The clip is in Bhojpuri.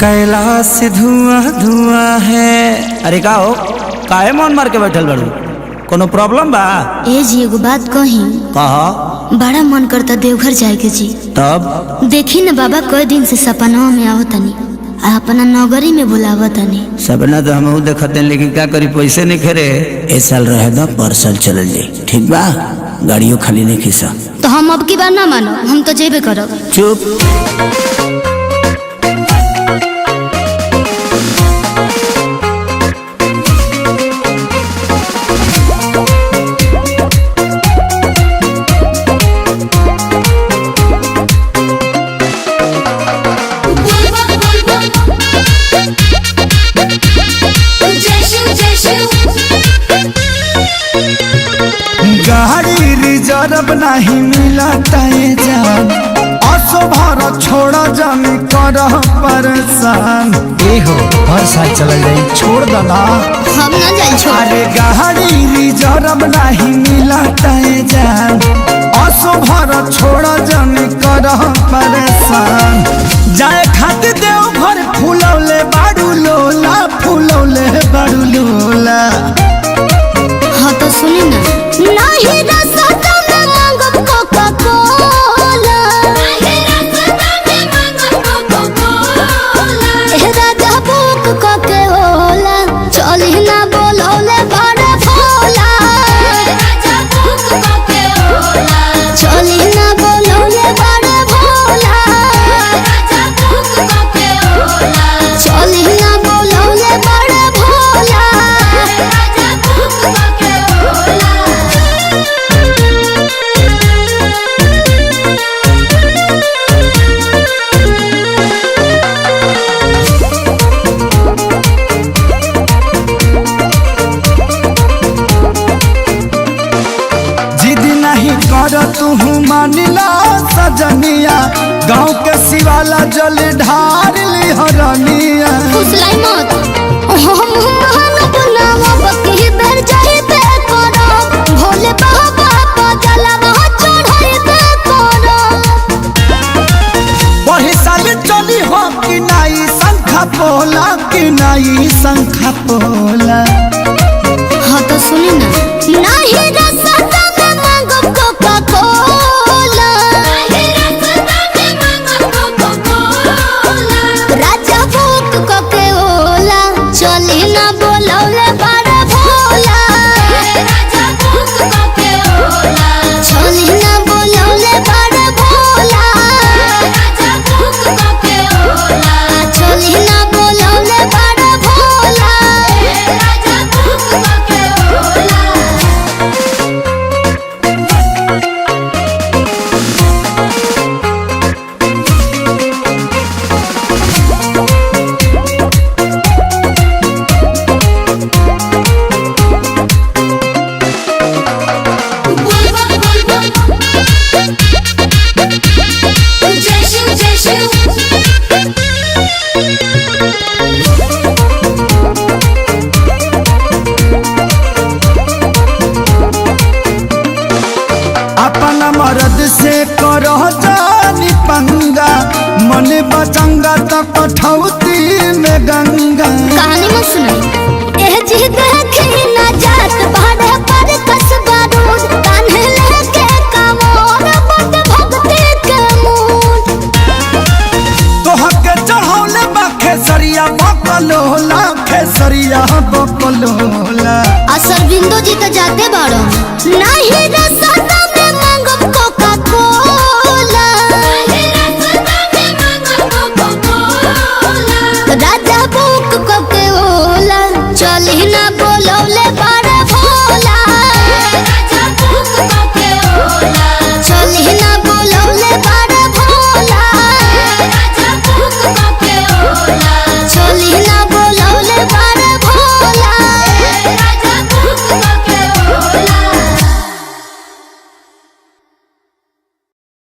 कैलाश से धुआं धुआं है। अरे का हो, काहे मन मार के बैठल बाड़ू? कोनो प्रॉब्लम बा? ए जी एगो बात कही। कहा। बड़ा मन करता देवघर जाए के जी। तब देखी न बाबा कई दिन से सपना में आवतनी आ अपना नगरी में बुलावतनी। सपना तो हम देखते, लेकिन क्या करी, पैसे नहीं खेरे। ए साल रहे दो, पर साल चल जाए, ठीक बा? गाड़ियों खाली नहीं खींचा तो हम अब की बार ना मानो, हम तो जेबे करब। चुप। गाड़ी रिजर्व नहीं मिलता है जान, असो भर छोड़ा जानी कर परेशान। हो हर साल चल जाए, छोड़ दना। हम ना जाए छोड़। अरे गाड़ी रिजर्व नहीं मिलता है जान, असो भर छोड़ा जानी कर परेशान। जाए खातिर देव घर फूलौले बाड़ू लोला, फूलौले बाड़ू लोला। हाँ तो सुनी ना। नहीं रास्ता में मांगब कोका कोला, ए राजा बुक कोके होला, चली ना बोलौले बड़ा भोला, चली ना बोलौले बड़ा भोला, चली ना बोलौले बड़ा भोला। कर तू मानिला सजनिया, गाँव के शिवाला जल ढार ली हरनिया। फुसलाई मत, हम महान बनावा बकी बेर जाई पे करो, भोले बाबा को जलवा चढ़ाई पे करो। वही साल चली हो कि नाई शंखा पोला, कि नाई शंखा पोला। हाँ तो सुनी ना। नहीं रास्ता में मांगब कोका कोला, राजा बुक कोके होला, चली ना बोलौले बड़ा भोला, चली ना बोलौले बड़ा भोला, चली ना बोलौले बड़ा भोला। अपना मर्द से करो जानी पंगा, मन बचंगा तो कठौती में गंगा। कहानी मत सुनाई। एह जी देखी ना जात भाड़े पर कसबा रोज, कान्हे लेके कमोर बट भक्ति के मूड। तोहके चढ़ौले बा खेसरिया बकलोला, खेसरिया बकलोला। असर बिंदु जी तो जाते बाड़ो नहीं